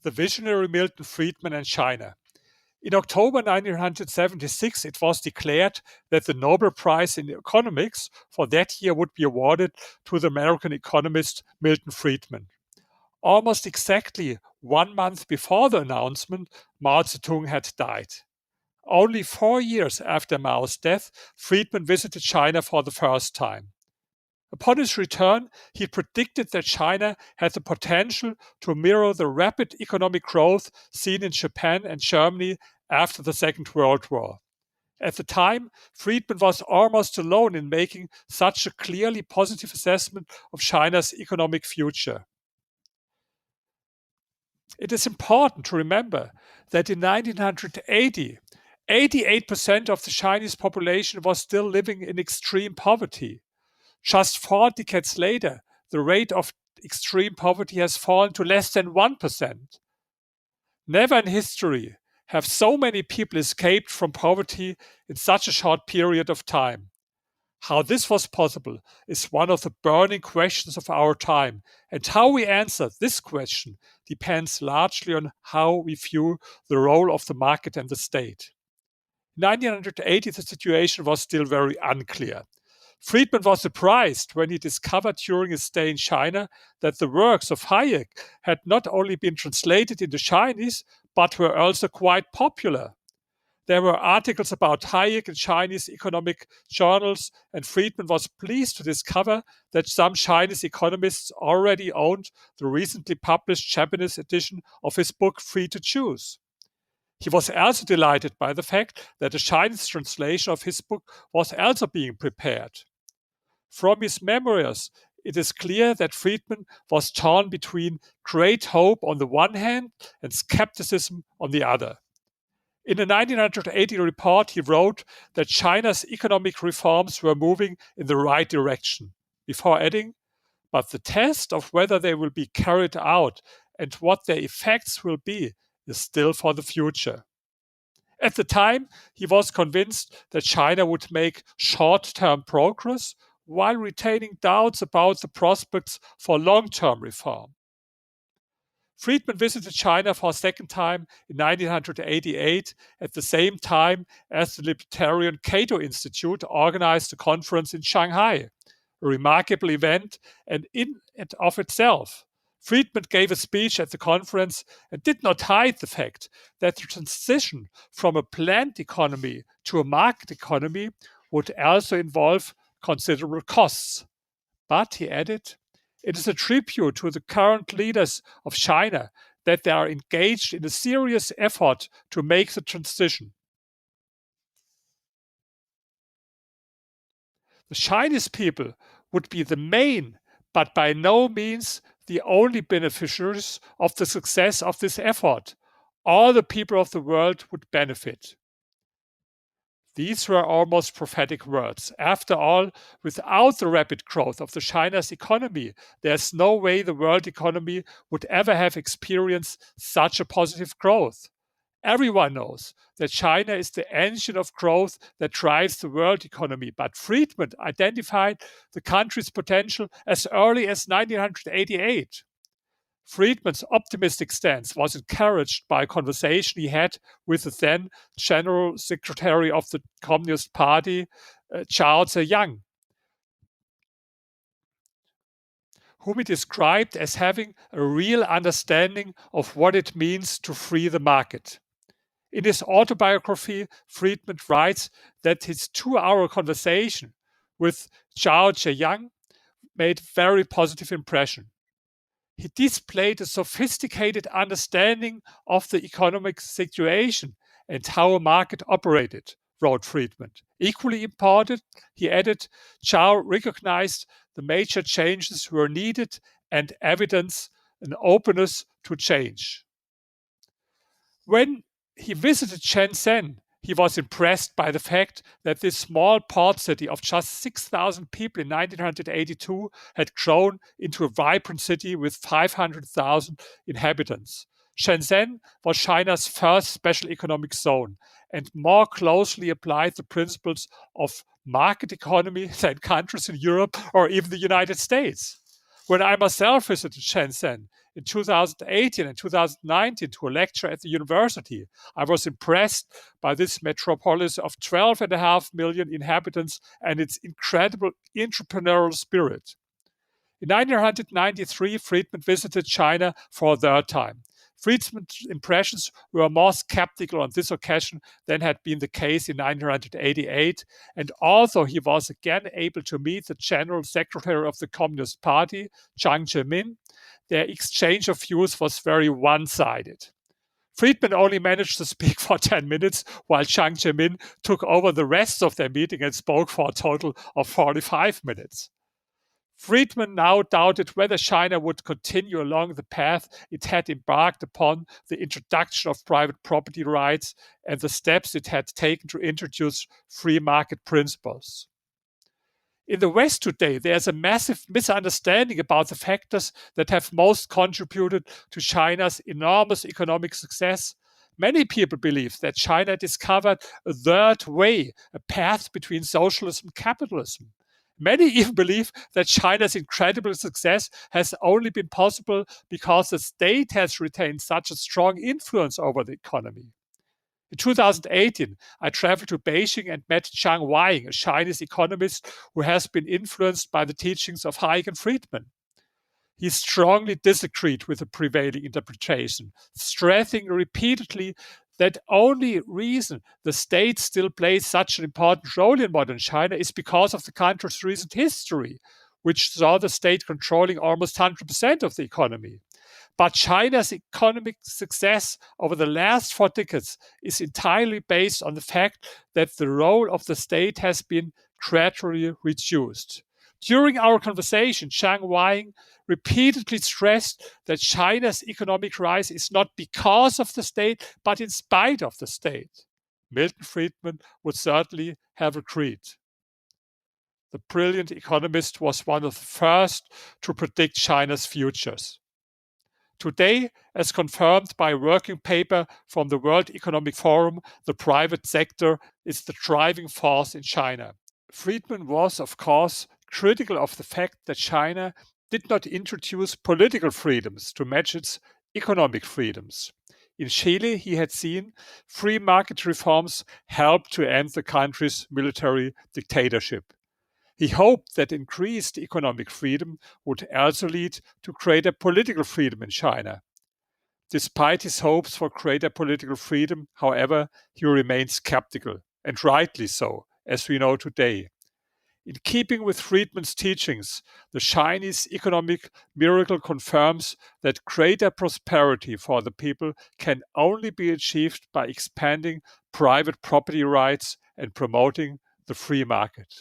the visionary Milton, Friedman, and China. In October 1976, it was declared that the Nobel Prize in Economics for that year would be awarded to the American economist Milton Friedman. Almost exactly 1 month before the announcement, Mao Zedong had died. Only 4 years after Mao's death, Friedman visited China for the first time. Upon his return, he predicted that China had the potential to mirror the rapid economic growth seen in Japan and Germany after the Second World War. At the time, Friedman was almost alone in making such a clearly positive assessment of China's economic future. It is important to remember that in 1980, 88% of the Chinese population was still living in extreme poverty. Just 4 decades later, the rate of extreme poverty has fallen to less than 1%. Never in history have so many people escaped from poverty in such a short period of time. How this was possible is one of the burning questions of our time, and how we answer this question depends largely on how we view the role of the market and the state. In 1980, the situation was still very unclear. Friedman was surprised when he discovered during his stay in China that the works of Hayek had not only been translated into Chinese, but were also quite popular. There were articles about Hayek in Chinese economic journals, and Friedman was pleased to discover that some Chinese economists already owned the recently published Japanese edition of his book Free to Choose. He was also delighted by the fact that a Chinese translation of his book was also being prepared. From his memoirs, it is clear that Friedman was torn between great hope on the one hand and skepticism on the other. In a 1980 report, he wrote that China's economic reforms were moving in the right direction, before adding, "But the test of whether they will be carried out and what their effects will be is still for the future." At the time, he was convinced that China would make short-term progress while retaining doubts about the prospects for long-term reform. Friedman visited China for a second time in 1988 at the same time as the Libertarian Cato Institute organized a conference in Shanghai, a remarkable event and in and of itself. Friedman gave a speech at the conference and did not hide the fact that the transition from a planned economy to a market economy would also involve considerable costs. But, he added, it is a tribute to the current leaders of China that they are engaged in a serious effort to make the transition. The Chinese people would be the main, but by no means the only beneficiaries of the success of this effort. All the people of the world would benefit. These were almost prophetic words. After all, without the rapid growth of the China's economy, there's no way the world economy would ever have experienced such a positive growth. Everyone knows that China is the engine of growth that drives the world economy, but Friedman identified the country's potential as early as 1988. Friedman's optimistic stance was encouraged by a conversation he had with the then General Secretary of the Communist Party, Zhao Ziyang, whom he described as having a real understanding of what it means to free the market. In his autobiography, Friedman writes that his 2-hour conversation with Zhao Ziyang made a very positive impression. He displayed a sophisticated understanding of the economic situation and how a market operated, wrote Friedman. Equally important, he added, Zhao recognized the major changes were needed and evidenced an openness to change. When he visited Shenzhen, he was impressed by the fact that this small port city of just 6,000 people in 1982 had grown into a vibrant city with 500,000 inhabitants. Shenzhen was China's first special economic zone and more closely applied the principles of market economy than countries in Europe or even the United States. When I myself visited Shenzhen in 2018 and 2019 to a lecture at the university, I was impressed by this metropolis of 12.5 million inhabitants and its incredible entrepreneurial spirit. In 1993, Friedman visited China for a third time. Friedman's impressions were more skeptical on this occasion than had been the case in 1988, and although he was again able to meet the General Secretary of the Communist Party, Jiang Zemin, their exchange of views was very one-sided. Friedman only managed to speak for 10 minutes, while Jiang Zemin took over the rest of their meeting and spoke for a total of 45 minutes. Friedman now doubted whether China would continue along the path it had embarked upon, the introduction of private property rights and the steps it had taken to introduce free market principles. In the West today, there's a massive misunderstanding about the factors that have most contributed to China's enormous economic success. Many people believe that China discovered a third way, a path between socialism and capitalism. Many even believe that China's incredible success has only been possible because the state has retained such a strong influence over the economy. In 2018, I traveled to Beijing and met Zhang Weiying, a Chinese economist who has been influenced by the teachings of Hayek and Friedman. He strongly disagreed with the prevailing interpretation, stressing repeatedly that only reason the state still plays such an important role in modern China is because of the country's recent history, which saw the state controlling almost 100% of the economy. But China's economic success over the last 4 decades is entirely based on the fact that the role of the state has been gradually reduced. During our conversation, Zhang Weiying repeatedly stressed that China's economic rise is not because of the state, but in spite of the state. Milton Friedman would certainly have agreed. The brilliant economist was one of the first to predict China's futures. Today, as confirmed by a working paper from the World Economic Forum, the private sector is the driving force in China. Friedman was, of course, critical of the fact that China did not introduce political freedoms to match its economic freedoms. In Chile, he had seen free market reforms help to end the country's military dictatorship. He hoped that increased economic freedom would also lead to greater political freedom in China. Despite his hopes for greater political freedom, however, he remained skeptical, and rightly so, as we know today. In keeping with Friedman's teachings, the Chinese economic miracle confirms that greater prosperity for the people can only be achieved by expanding private property rights and promoting the free market.